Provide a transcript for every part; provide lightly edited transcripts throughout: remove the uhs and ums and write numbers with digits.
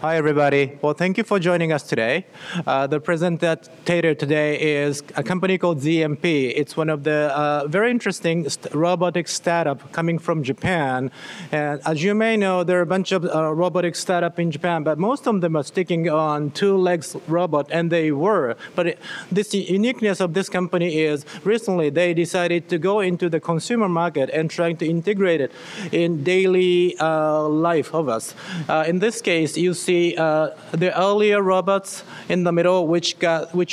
Hi, everybody. Well, thank you for joining us today. The presenter today is a company called ZMP. It's one of the very interesting robotic startup coming from Japan. And as you may know, there are a bunch of robotic startup in Japan, but most of them are sticking on two legs robot, and they were. But this uniqueness of this company is recently they decided to go into the consumer market and trying to integrate it in daily life of us. In this case, you see the earlier robots in the middle, which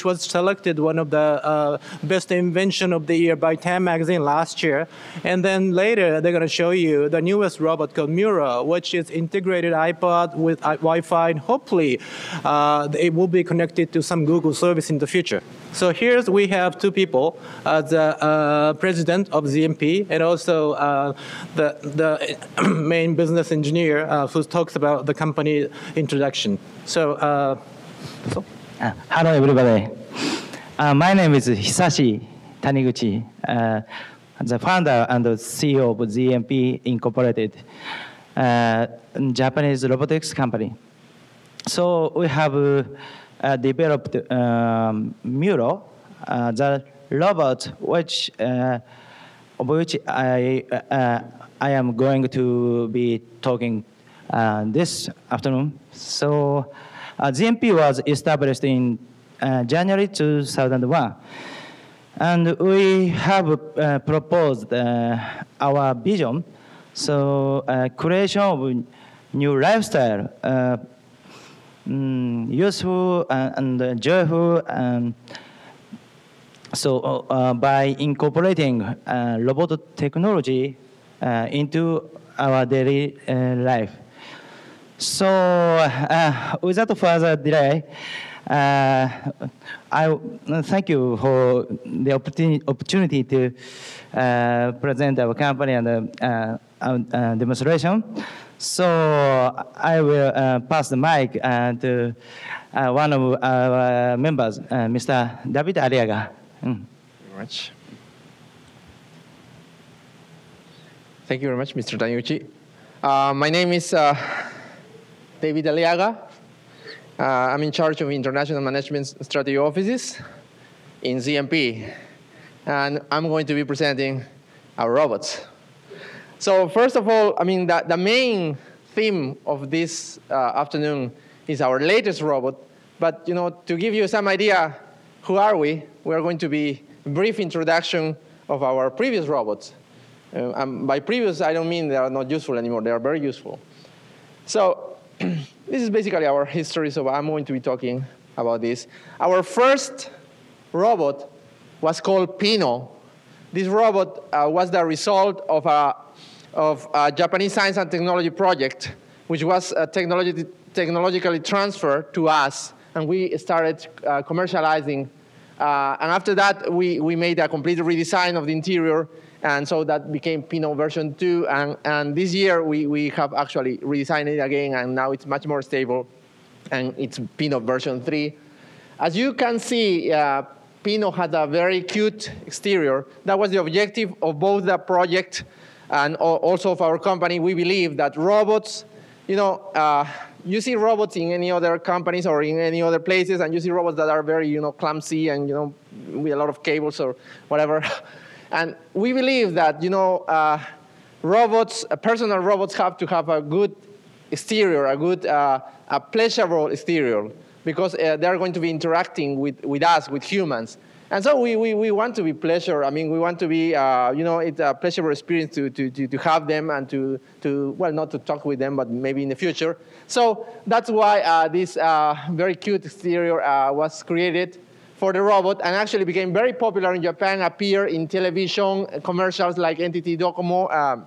was selected one of the best invention of the year by Time Magazine last year. And then later, they're going to show you the newest robot called Mura, which is integrated iPod with Wi-Fi. And hopefully, it will be connected to some Google service in the future. So here we have two people, the president of ZMP and also the main business engineer who talks about the company introduction. So, hello, everybody. My name is Hisashi Taniguchi, the founder and CEO of ZMP Incorporated, Japanese robotics company. So we have developed Muro, the robot which I am going to be talking this afternoon. So ZMP was established in January 2001. And we have proposed our vision, so creation of new lifestyle, useful and joyful. So by incorporating robot technology into our daily life. So without further delay, I thank you for the opportunity to present our company and demonstration. So I will pass the mic to one of our members, Mr. David Aliaga. Thank you very much. Thank you very much, Mr. Taniguchi. My name is David Aliaga. I'm in charge of International Management Strategy Offices in ZMP. And I'm going to be presenting our robots. So first of all, I mean, the main theme of this afternoon is our latest robot. But to give you some idea, who are we? We are going to be a brief introduction of our previous robots. By previous, I don't mean they are not useful anymore. They are very useful. So this is basically our history, so I'm going to be talking about this. Our first robot was called Pino. This robot was the result of a Japanese science and technology project, which was technologically transferred to us, and we started commercializing. And after that, we made a complete redesign of the interior, and so that became Pino version 2. And this year, we have actually redesigned it again, and now it's much more stable, and it's Pino version 3. As you can see, Pino had a very cute exterior. That was the objective of both the project and also of our company. We believe that robots, you see robots in any other companies or in any other places, and you see robots that are very, clumsy and, with a lot of cables or whatever. And we believe that, personal robots have to have a good exterior, a good, a pleasurable exterior, because they're going to be interacting with us, with humans. And so we want to be pleasure. I mean, we want to be, it's a pleasurable experience to have them and well, not to talk with them, but maybe in the future. So that's why this very cute exterior was created for the robot, and actually became very popular in Japan, appeared in television commercials like NTT Docomo,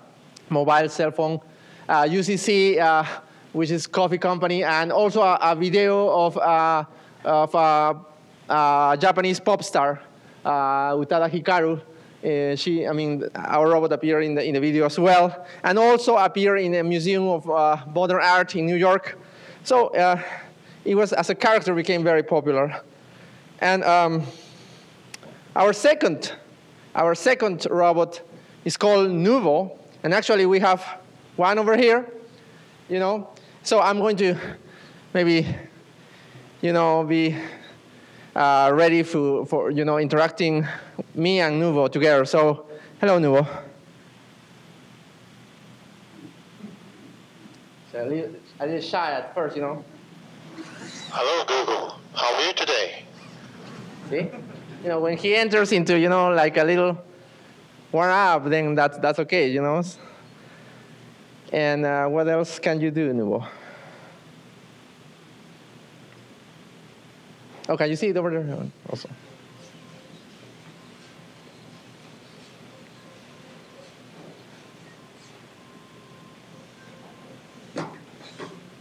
mobile cell phone, UCC, which is coffee company, and also a video of a Japanese pop star, Utada Hikaru. Our robot appeared in the video as well, and also appeared in the Museum of Modern Art in New York. So it was, as a character, became very popular. And our second robot is called Nuvo, and actually we have one over here. So I'm going to maybe, be ready for interacting me and Nuvo together. So, hello, Nuvo. So a little shy at first, Hello, Google. How are you today? See? When he enters into, like a little warm up, then that's okay, And what else can you do, Nuvo? Oh, can you see it over there also?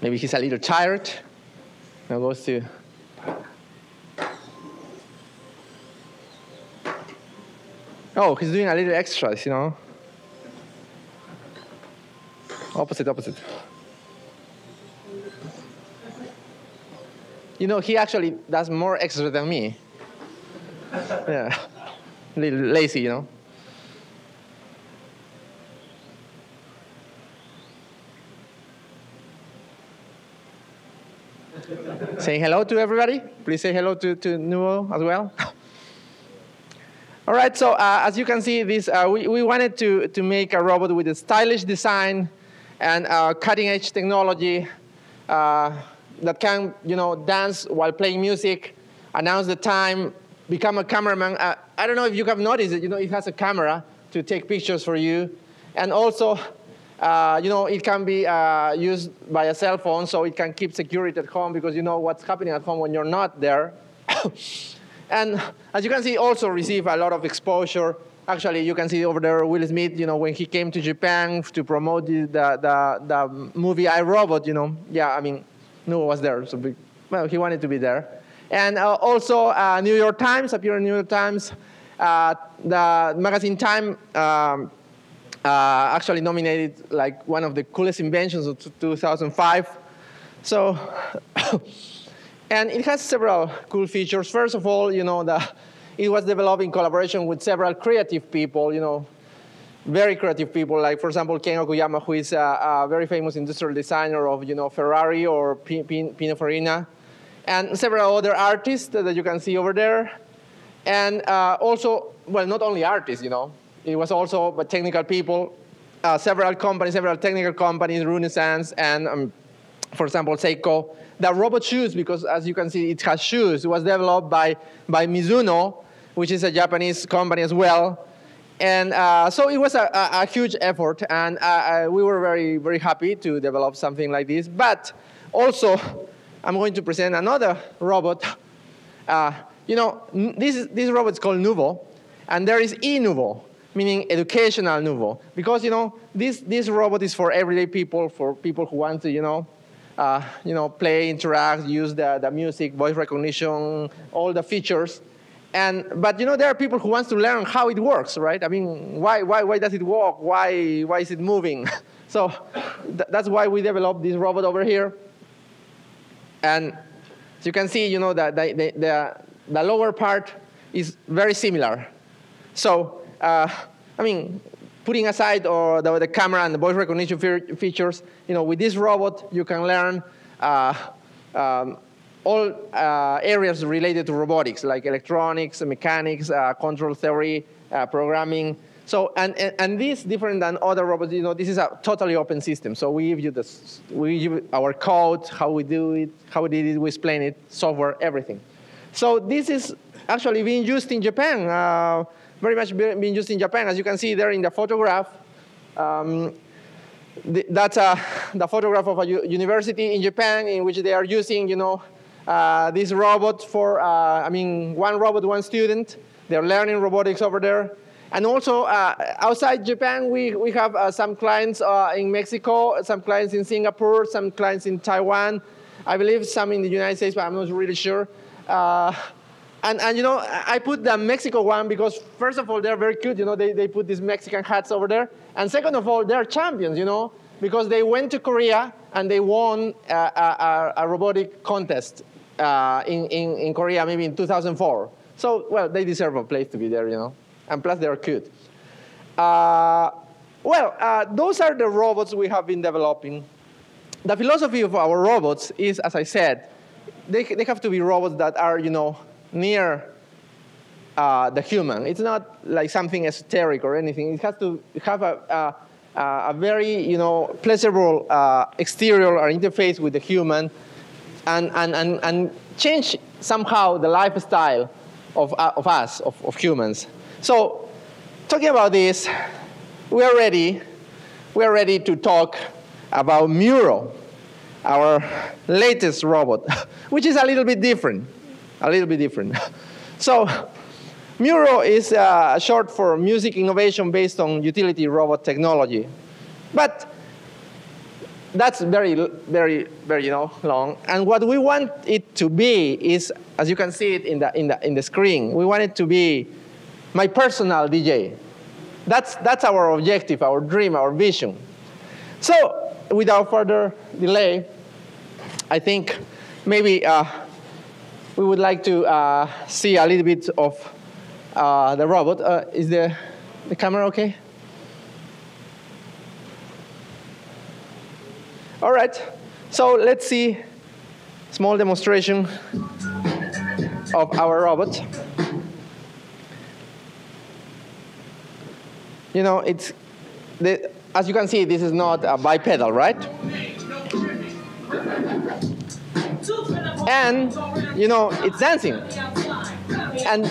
Maybe he's a little tired. Now goes to. Oh, he's doing a little extras, Opposite. He actually does more extra than me. Yeah, a little lazy, Saying hello to everybody. Please say hello to Nuvo as well. All right, so as you can see, we wanted to make a robot with a stylish design and cutting-edge technology that can, dance while playing music, announce the time, become a cameraman. I don't know if you have noticed it. It has a camera to take pictures for you, and also, it can be used by a cell phone, so it can keep security at home because you know what's happening at home when you're not there. And as you can see, also receive a lot of exposure. Actually, you can see over there Will Smith, when he came to Japan to promote the movie I, Robot, Yeah, I mean, Nuvo was there. So, he wanted to be there. And also, New York Times, appeared in New York Times. The magazine Time actually nominated like one of the coolest inventions of 2005. So, and it has several cool features. First of all, it was developed in collaboration with several creative people, very creative people, like, for example, Ken Okuyama, who is a very famous industrial designer of, Ferrari or Pininfarina, and several other artists that you can see over there. And also, well, not only artists, it was also technical people, several technical companies, Renaissance, and, for example, Seiko. The robot shoes, because as you can see, it has shoes. It was developed by Mizuno, which is a Japanese company as well. And so it was a huge effort, and we were very, very happy to develop something like this. But also, I'm going to present another robot. This robot is called Nuvo, and there is eNuvo, meaning educational Nuvo. Because, this robot is for everyday people, for people who want to, play, interact, use the music, voice recognition, all the features. But there are people who want to learn how it works, right? I mean, why does it work? Why is it moving? So that's why we developed this robot over here. And as you can see, the lower part is very similar. So putting aside the camera and the voice recognition features, with this robot, you can learn all areas related to robotics, like electronics, mechanics, control theory, programming. So, and this, different than other robots, this is a totally open system. So we give you our code, how we do it, how we did it, we explain it, software, everything. So this is actually being used in Japan, very much being used in Japan. As you can see there in the photograph, that's the photograph of a university in Japan in which they are using, this robot for, one robot, one student. They're learning robotics over there. And also, outside Japan, we have some clients in Mexico, some clients in Singapore, some clients in Taiwan. I believe some in the United States, but I'm not really sure. And I put the Mexico one because, first of all, they're very cute. They put these Mexican hats over there. And second of all, they're champions, because they went to Korea and they won a robotic contest in Korea, maybe in 2004. So, well, they deserve a place to be there, And plus, they're cute. Those are the robots we have been developing. the philosophy of our robots is, as I said, they have to be robots that are, near the human. It's not like something esoteric or anything. It has to have a very, pleasurable exterior or interface with the human, and change somehow the lifestyle of us, of humans. So, talking about this, we are ready to talk about Muro, our latest robot, which is a little bit different. So, Muro is short for Music Innovation Based on Utility Robot Technology. But that's very, very, very, long. And what we want it to be is, as you can see it in the screen, we want it to be my personal DJ. That's our objective, our dream, our vision. So, without further delay, I think maybe we would like to see a little bit of the robot. Is the camera okay? All right. So let's see a small demonstration of our robot. As you can see, this is not a bipedal, right? And, it's dancing. And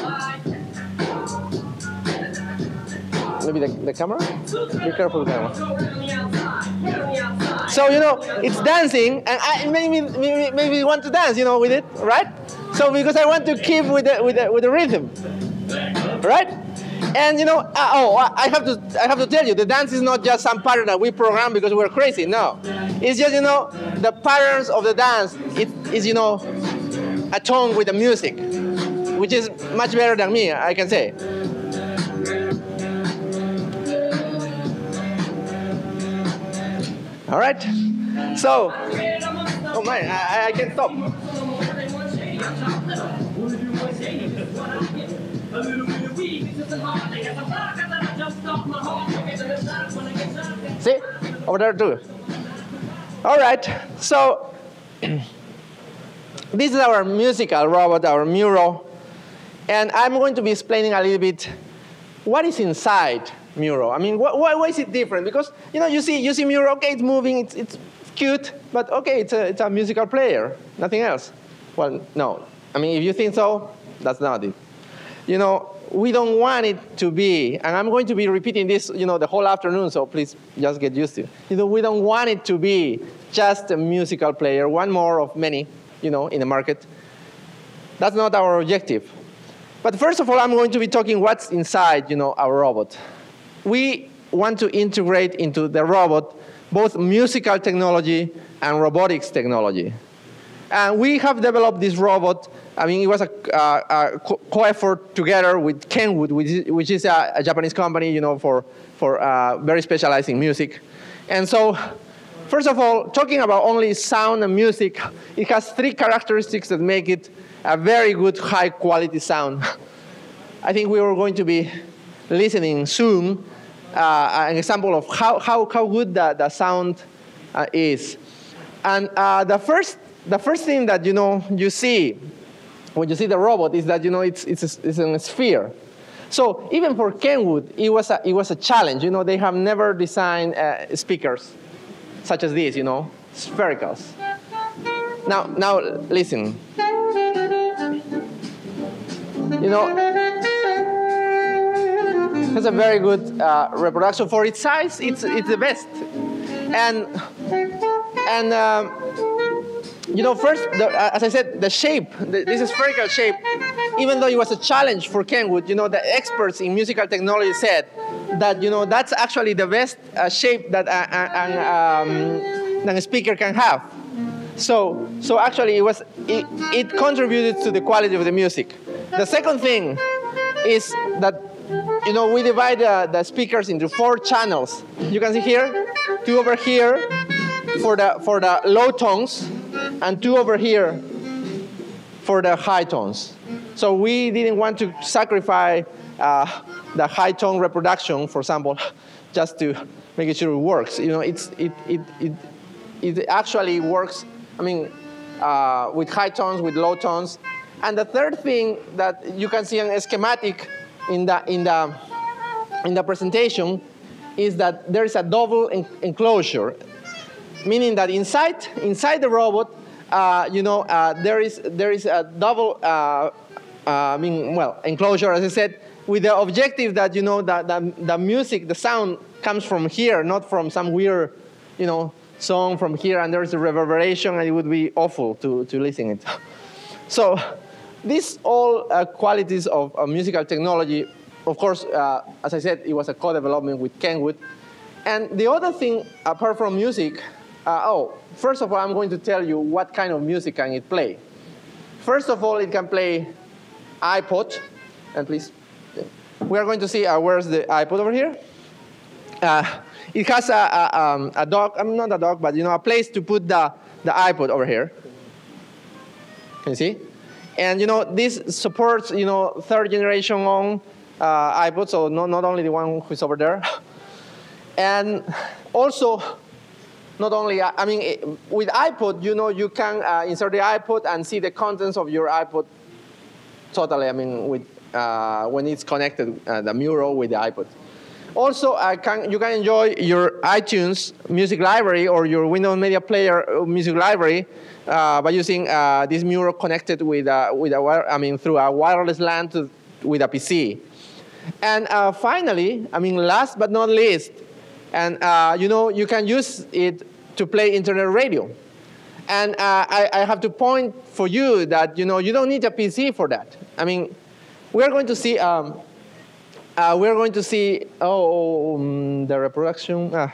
maybe the camera? Be careful with the camera. So, it's dancing, and I maybe want to dance, with it, right? So, because I want to keep with the rhythm, right? And, I have to tell you, the dance is not just some pattern that we program because we're crazy. No, it's just, the patterns of the dance. It is, a tone with the music, which is much better than me, I can say. All right. So, oh my, I can't stop. See? Over there too. All right. So, this is our musical robot, our Muro. And I'm going to be explaining a little bit what is inside Muro. I mean, why is it different? Because, you see Muro, okay, it's moving, it's cute, but okay, it's a musical player, nothing else. Well, no. I mean, if you think so, that's not it. We don't want it to be, and I'm going to be repeating this, the whole afternoon, so please just get used to it. We don't want it to be just a musical player, one more of many, in the market. That's not our objective. But first of all, I'm going to be talking what's inside, our robot. We want to integrate into the robot both musical technology and robotics technology. And we have developed this robot. I mean, it was a co-effort together with Kenwood, which is a Japanese company, for very specialized in music. And so, first of all, talking about only sound and music, it has 3 characteristics that make it a very good, high-quality sound. I think we are going to be listening soon an example of how good the sound is. And the first thing that you see when you see the robot is that it's a sphere. So even for Kenwood, it was a challenge. They have never designed speakers such as these, sphericals. Now listen. It's a very good reproduction for its size. It's the best. And first, as I said, the shape, this spherical shape, even though it was a challenge for Kenwood, the experts in musical technology said that, that's actually the best shape that a speaker can have. So actually, it contributed to the quality of the music. The second thing is that, we divide the speakers into 4 channels. You can see here, 2 over here for the low tones, and 2 over here for the high tones. So we didn't want to sacrifice the high tone it just to make sure it works. It it actually works, I mean, with high tones, with low tones. And the third thing that you can see in a schematic in the presentation is that there is a double enclosure, meaning that inside the robot, there is a double enclosure, as I said, with the objective that the music, the sound comes from here, not from some weird, song from here, and there's a reverberation, and it would be awful to listen it. So these all qualities of musical technology, of course, as I said, it was a co-development with Kenwood. And the other thing, apart from music, first of all, I'm going to tell you what kind of music can it play. First of all, it can play iPod, and please, we are going to see where's the iPod over here. It has a dock, not a dock, but a place to put the iPod over here. Can you see? And this supports third generation on iPod, so not only the one who's over there. And also, not only, with iPod, you can insert the iPod and see the contents of your iPod totally, when it's connected, the Muro with the iPod. Also, you can enjoy your iTunes music library or your Windows Media Player music library by using this Muro connected through a wireless LAN with a PC. And finally, last but not least, and you can use it to play internet radio. And I have to point for you that you don't need a PC for that. We're going to see the reproduction. I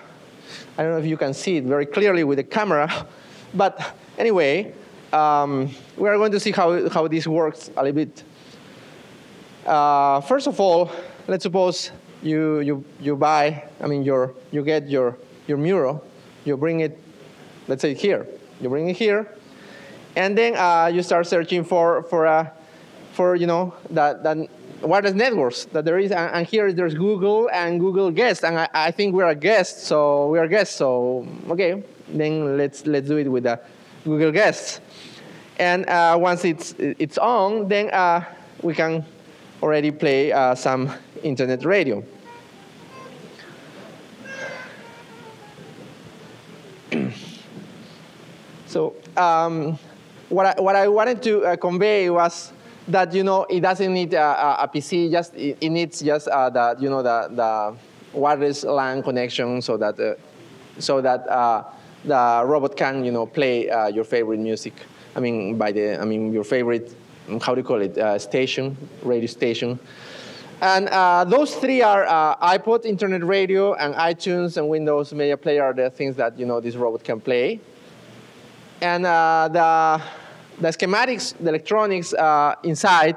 don't know if you can see it very clearly with the camera, but anyway, we are going to see how this works a little bit. First of all, let's suppose you buy, you get your Muro, you bring it, let's say here, you bring it here, and then you start searching for the wireless networks that there is, and here there's Google and Google Guest, and I think we're a guest, so okay, then let's do it with the Google Guest, and once it's on, then we can already play some internet radio. So what I wanted to convey was that it doesn't need a PC. It needs just the wireless LAN connection, so that the robot can play your favorite music. Your favorite, how do you call it, station, radio station. And those three are iPod, internet radio, and iTunes and Windows Media Player are the things that this robot can play. And the schematics, the electronics inside,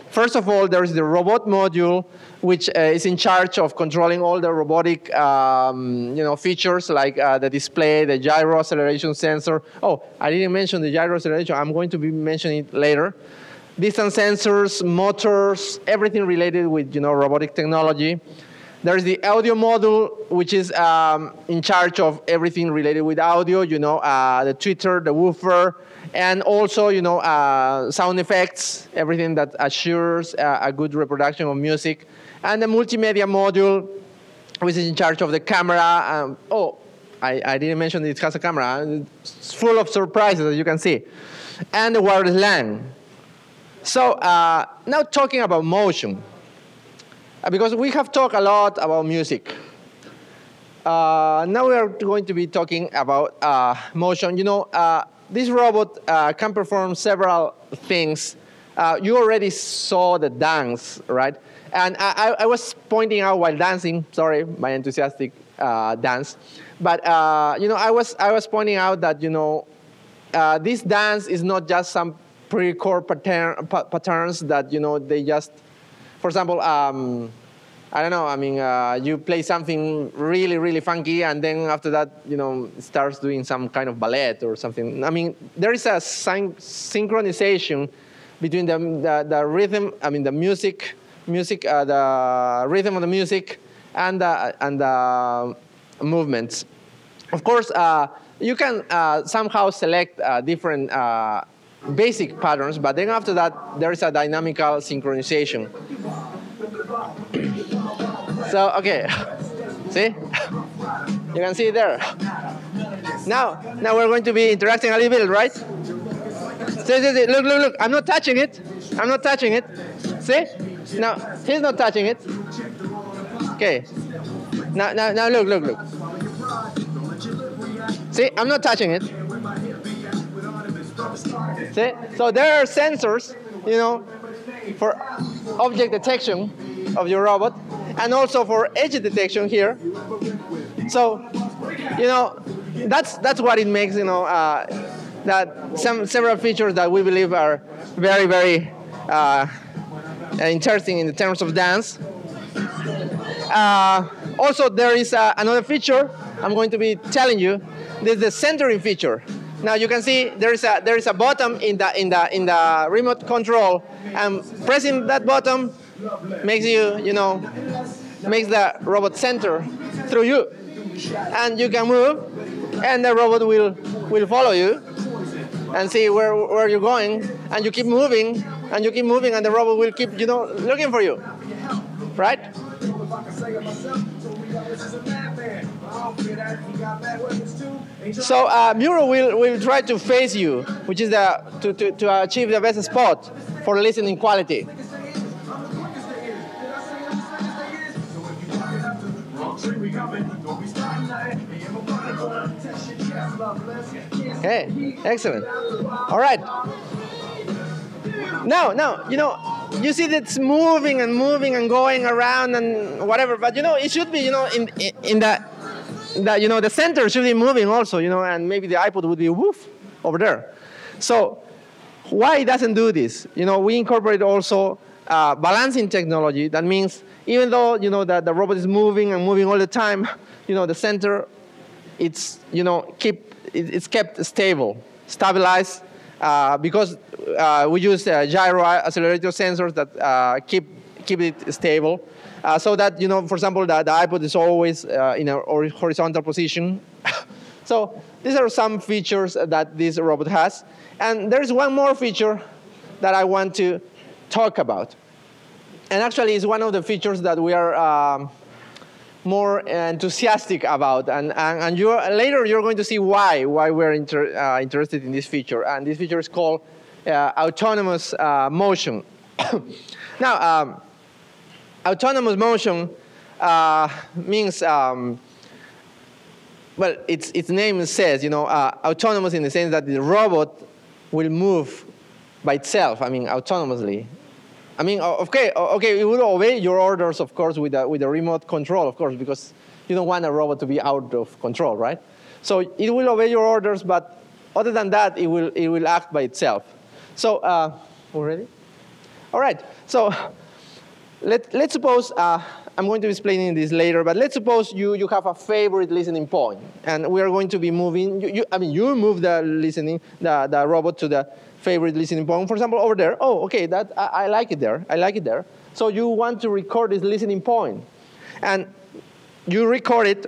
first of all, there is the robot module, which is in charge of controlling all the robotic features like the display, the gyro acceleration sensor. Oh, I didn't mention the gyro acceleration. I'm going to be mentioning it later. Distance sensors, motors, everything related with robotic technology. There's the audio module, which is in charge of everything related with audio, the tweeter, the woofer, and also, sound effects, everything that assures a good reproduction of music. And the multimedia module, which is in charge of the camera. I didn't mention it has a camera. It's full of surprises, as you can see. And the wireless LAN. So now talking about motion. Because we have talked a lot about music. Now we are going to be talking about motion. This robot can perform several things. You already saw the dance, right? And I was pointing out while dancing, sorry, my enthusiastic dance. But I was pointing out that this dance is not just some pre-core patterns that they just. For example, I don't know, you play something really, really funky, and then after that, it starts doing some kind of ballet or something. There is a synchronization between the rhythm, the music, the rhythm of the music, and the movements. Of course, you can somehow select different basic patterns, but then after that, there is a dynamical synchronization. So, okay, see? You can see it there. Now we're going to be interacting a little bit, right? See, look, I'm not touching it. I'm not touching it. See? Now, he's not touching it. Okay. Now look. See, I'm not touching it. See? So there are sensors, for object detection of your robot, and also for edge detection here. So, that's what it makes, that several features that we believe are very, very interesting in the terms of dance. Also, there is another feature I'm going to be telling you. This is the centering feature. Now you can see there is a button in the remote control, and pressing that button makes makes the robot center through you, and you can move, and the robot will follow you and see where you're going, and you keep moving, and the robot will keep looking for you, right? So Muro will try to face you, which is to achieve the best spot for listening quality. Okay, excellent. All right. Now, you see that it's moving and going around and whatever, but it should be, in the center should be moving also, and maybe the iPod would be woof over there. So why it doesn't do this? We incorporate also balancing technology. That means even though that the robot is moving all the time, the center it's kept stabilized. Because we use gyro accelerator sensors that keep it stable, so that for example, the iPod is always in a horizontal position. So these are some features that this robot has, and there is one more feature that I want to talk about, and actually it's one of the features that we are more enthusiastic about, and later you're going to see why we're interested in this feature. And this feature is called autonomous motion. Now, autonomous motion means, well, its name says, autonomous in the sense that the robot will move by itself. I mean, autonomously. I mean, okay, it will obey your orders, of course, with a remote control, of course, because you don't want a robot to be out of control, right? So it will obey your orders, but other than that, it will act by itself. So, already? All right. So let's suppose I'm going to be explaining this later, but let's suppose you have a favorite listening point, and we are going to be moving. You move the robot to the favorite listening point. For example, over there. Oh, okay, I like it there. I like it there. So you want to record this listening point, and you record it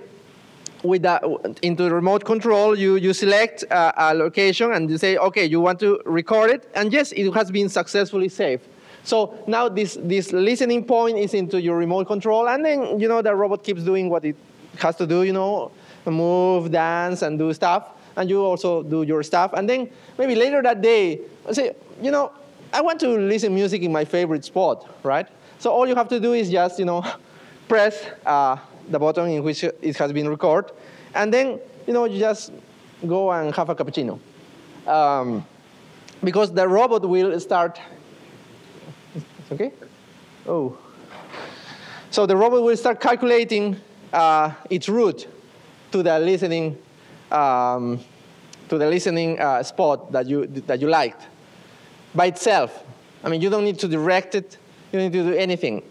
into the remote control. You select a location, and you say, okay, you want to record it, and yes, it has been successfully saved. So now this listening point is into your remote control, and then the robot keeps doing what it has to do, move, dance, and do stuff. And you also do your stuff. And then maybe later that day, say, I want to listen music in my favorite spot, right? So all you have to do is just, press the button in which it has been recorded. And then, you just go and have a cappuccino. Because the robot will start, okay? Oh. So the robot will start calculating its route to the listening spot that you liked by itself. I mean, you don't need to direct it. You don't need to do anything.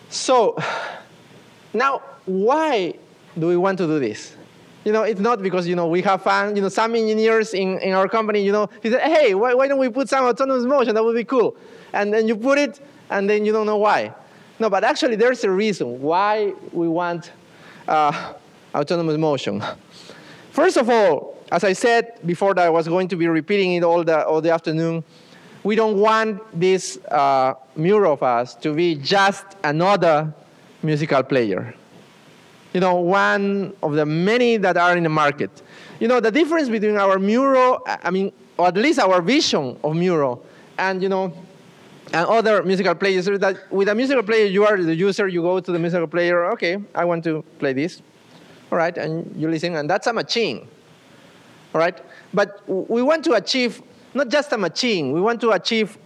So now, why do we want to do this? It's not because we have fun. Some engineers in our company, he said, hey, why don't we put some autonomous motion? That would be cool. And then you put it, and then you don't know why. No, but actually, there's a reason why we want autonomous motion. First of all, as I said before that I was going to be repeating it all the afternoon, we don't want this Muro of us to be just another musical player. One of the many that are in the market. The difference between our Muro, or at least our vision of Muro, and and other musical players is that with a musical player, you are the user, you go to the musical player, okay, I want to play this. All right, and you listen, and that's a machine. All right, but we want to achieve not just a machine, we want to achieve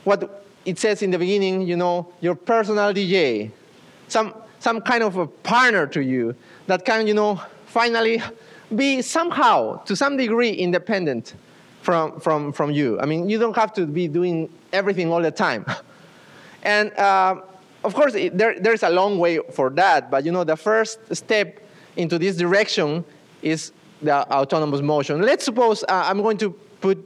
what it says in the beginning, your personal DJ, some kind of a partner to you that can, finally be somehow, to some degree, independent from you. You don't have to be doing everything all the time. And of course, there's a long way for that, but the first step into this direction is the autonomous motion. Let's suppose I'm going to put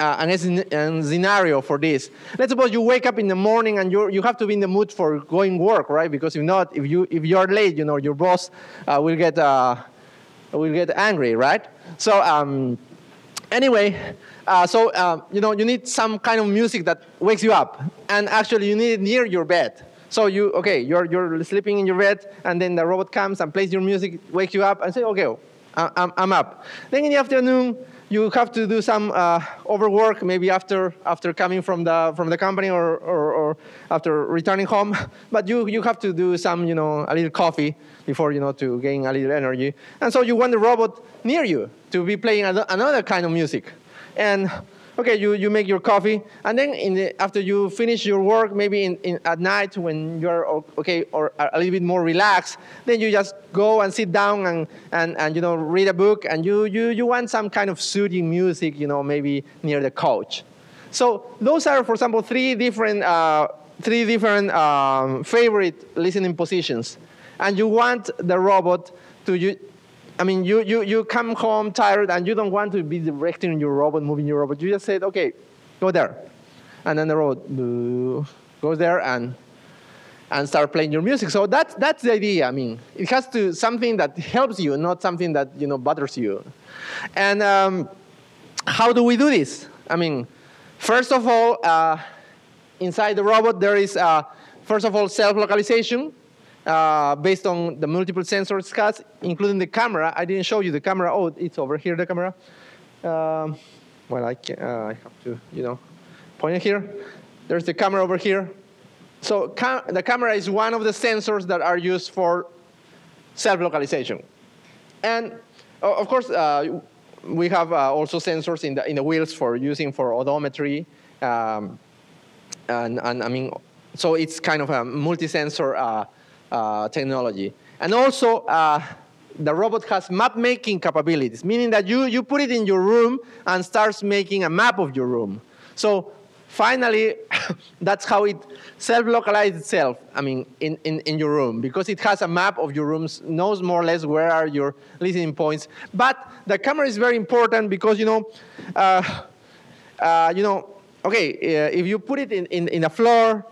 a scenario for this. Let's suppose you wake up in the morning and you have to be in the mood for going work, right? Because if not, if you're late, your boss will get angry, right? So anyway, you need some kind of music that wakes you up, and actually you need it near your bed. So you're sleeping in your bed, and then the robot comes and plays your music, wakes you up, and say, okay, I'm up. Then in the afternoon, you have to do some overwork, maybe after coming from the company or after returning home. But you have to do some, a little coffee before, to gain a little energy. And so you want the robot near you to be playing another kind of music. And okay, you make your coffee, and then after you finish your work, maybe at night when you're okay or a little bit more relaxed, then you just go and sit down and read a book, and you want some kind of soothing music, maybe near the couch. So those are, for example, three different favorite listening positions, and you want the robot to you come home tired and you don't want to be directing your robot, moving your robot. You just said, okay, go there. And then the robot goes there and start playing your music. So that's the idea. It has to something that helps you, not something that bothers you. And how do we do this? First of all, inside the robot there is first of all self-localization. Based on the multiple sensors it has, including the camera. I didn't show you the camera. Oh, it's over here, the camera. Well, I have to, point it here. There's the camera over here. So the camera is one of the sensors that are used for self-localization. And of course, we have also sensors in the wheels for using for odometry. So it's kind of a multi-sensor technology. And also, the robot has map-making capabilities, meaning that you put it in your room and starts making a map of your room. So finally, that's how it self-localizes itself, in your room, because it has a map of your rooms, knows more or less where are your listening points. But the camera is very important because, if you put it in the floor,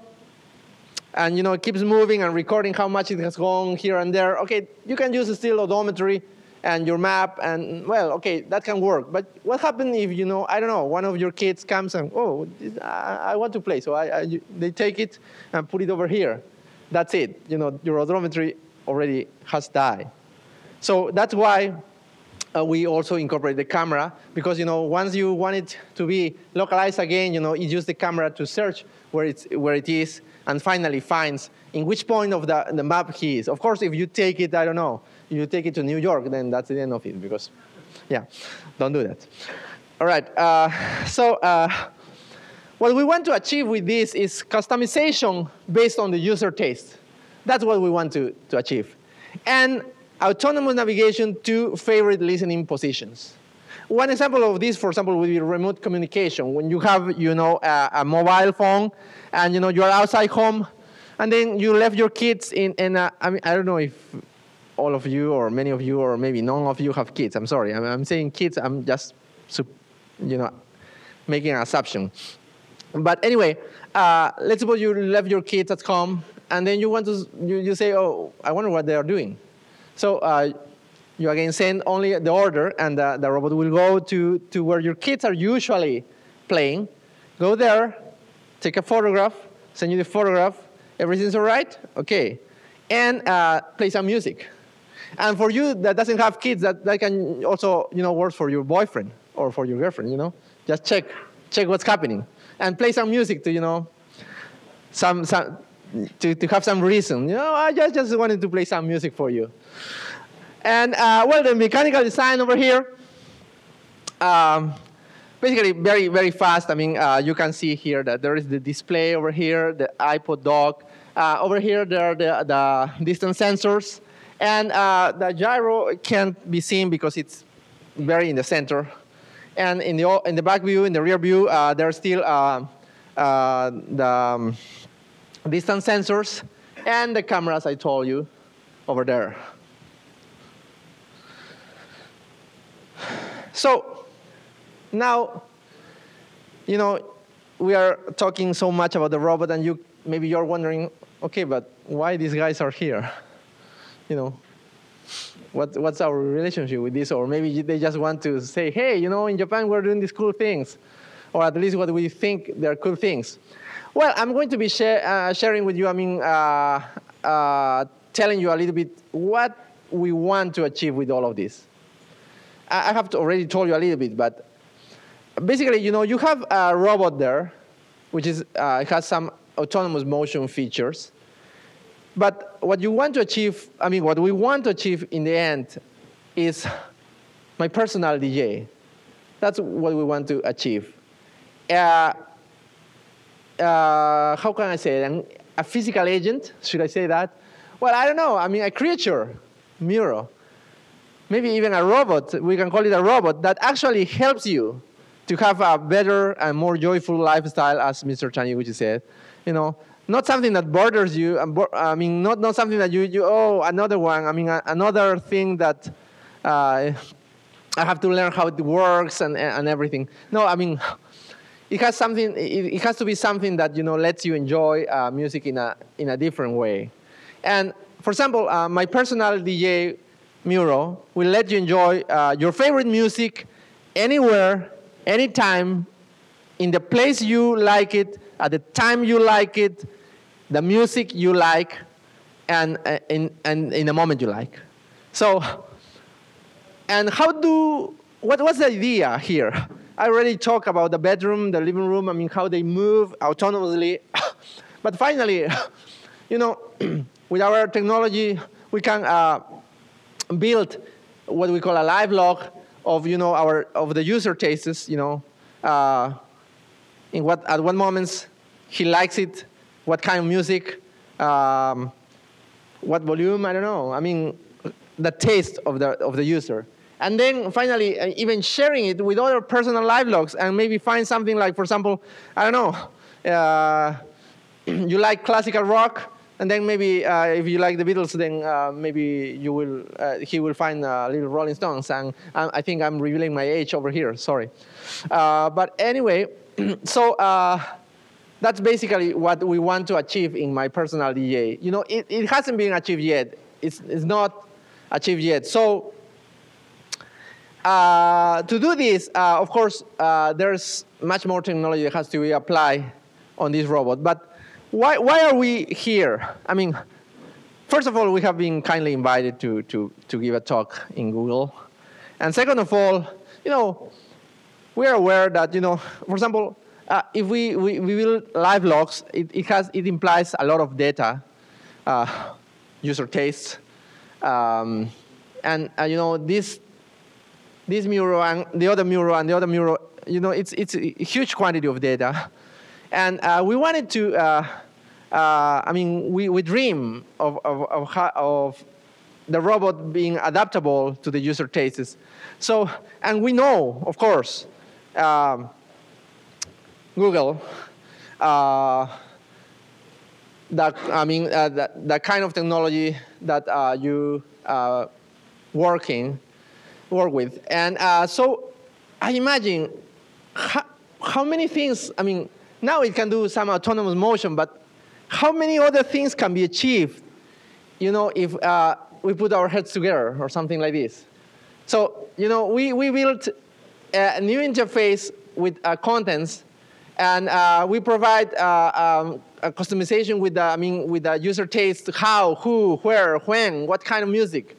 and it keeps moving and recording how much it has gone here and there. Okay, you can use still odometry and your map, and well, okay, that can work. But what happens if I don't know, one of your kids comes and I want to play, so they take it and put it over here. That's it. Your odometry already has died. So that's why we also incorporate the camera, because once you want it to be localized again, you use the camera to search where it is, and finally finds in which point of the map he is. Of course, if you take it, I don't know, you take it to New York, then that's the end of it, because, yeah, don't do that. All right, what we want to achieve with this is customization based on the user taste. That's what we want to achieve. And autonomous navigation to favorite listening positions. One example of this, for example, would be remote communication. When you have, a mobile phone, and you are outside home, and then you left your kids I don't know if all of you or many of you or maybe none of you have kids. I'm sorry. I'm saying kids. I'm just, making an assumption. But anyway, let's suppose you left your kids at home, and then you want to, you say, oh, I wonder what they are doing. So You again send only the order, and the robot will go to where your kids are usually playing. Go there, take a photograph, send you the photograph. Everything's all right? Okay. And play some music. And for you that doesn't have kids, that can also work for your boyfriend or for your girlfriend. Just check what's happening, and play some music to to have some reason. I just wanted to play some music for you. And well, the mechanical design over here, basically very, very fast. I mean, you can see here that there is the display over here, the iPod dock. Over here, there are the distance sensors. And the gyro can't be seen because it's very in the center. And in the back view, in the rear view, there are still the distance sensors and the cameras I told you over there. So now, we are talking so much about the robot, and maybe you're wondering, okay, but why these guys are here? What's our relationship with this? Or maybe they just want to say, hey, in Japan we're doing these cool things, or at least what we think they're cool things. Well, I'm going to be sharing with you, telling you a little bit what we want to achieve with all of this. I have already told you a little bit, but basically, you have a robot there, which it has some autonomous motion features. But what you want to achieve, what we want to achieve in the end is my personal DJ. That's what we want to achieve. How can I say it? A physical agent, should I say that? Well, I don't know. A creature, Miro. Maybe even a robot, we can call it a robot, that actually helps you to have a better and more joyful lifestyle, as Mr. Taniguchi said. Not something that bothers you. Not something that another one. Another thing that I have to learn how it works and everything. No, it has something. It has to be something that lets you enjoy music in a different way. And for example, my personal DJ Miro will let you enjoy your favorite music anywhere, anytime, in the place you like it, at the time you like it, the music you like, and in the moment you like. So, and what's the idea here? I already talked about the bedroom, the living room, how they move autonomously. But finally, with our technology, we can build what we call a live log of of the user tastes. At what moments he likes it, what kind of music, what volume, I don't know. The taste of the user. And then finally, even sharing it with other personal live logs, and maybe find something like, for example, I don't know, you like classical rock, and then maybe if you like the Beatles, then maybe he will find little Rolling Stones. And I think I'm revealing my age over here, sorry. But anyway, so that's basically what we want to achieve in my personal DJ. It hasn't been achieved yet. It's not achieved yet. So to do this, of course, there's much more technology that has to be applied on this robot. But why are we here? First of all, we have been kindly invited to give a talk in Google. And second of all, we are aware that, for example, if we build live logs, it implies a lot of data, user tastes, and this Miro and the other Miro and the other Miro, it's a huge quantity of data, and we wanted to, we dream of the robot being adaptable to the user tastes. So, and we know, of course, Google, that kind of technology that you work with. And so I imagine how many things, now it can do some autonomous motion, but how many other things can be achieved, if we put our heads together or something like this. So, you know, we built a new interface with contents, and we provide a customization with the user taste, how, who, where, when, what kind of music.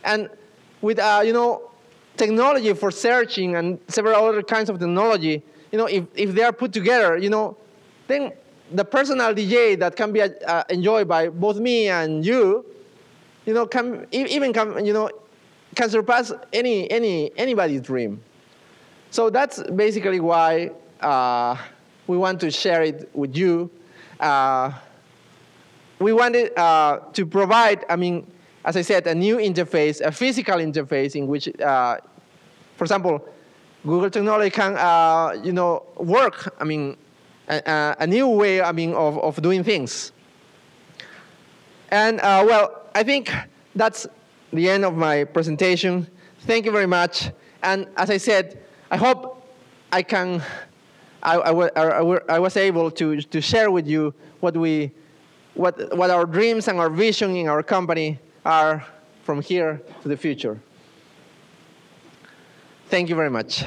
And with, you know, technology for searching and several other kinds of technology, you know, if they are put together, you know, then the personal DJ that can be enjoyed by both me and you know, can surpass anybody's dream. So that's basically why we want to share it with you. We wanted to provide, I mean, as I said, a new interface, a physical interface in which, for example, Google technology can, you know, work. I mean, a new way, I mean, of doing things. And well, I think that's the end of my presentation. Thank you very much. And as I said, I hope I was able to share with you what our dreams and our vision in our company are from here to the future. Thank you very much.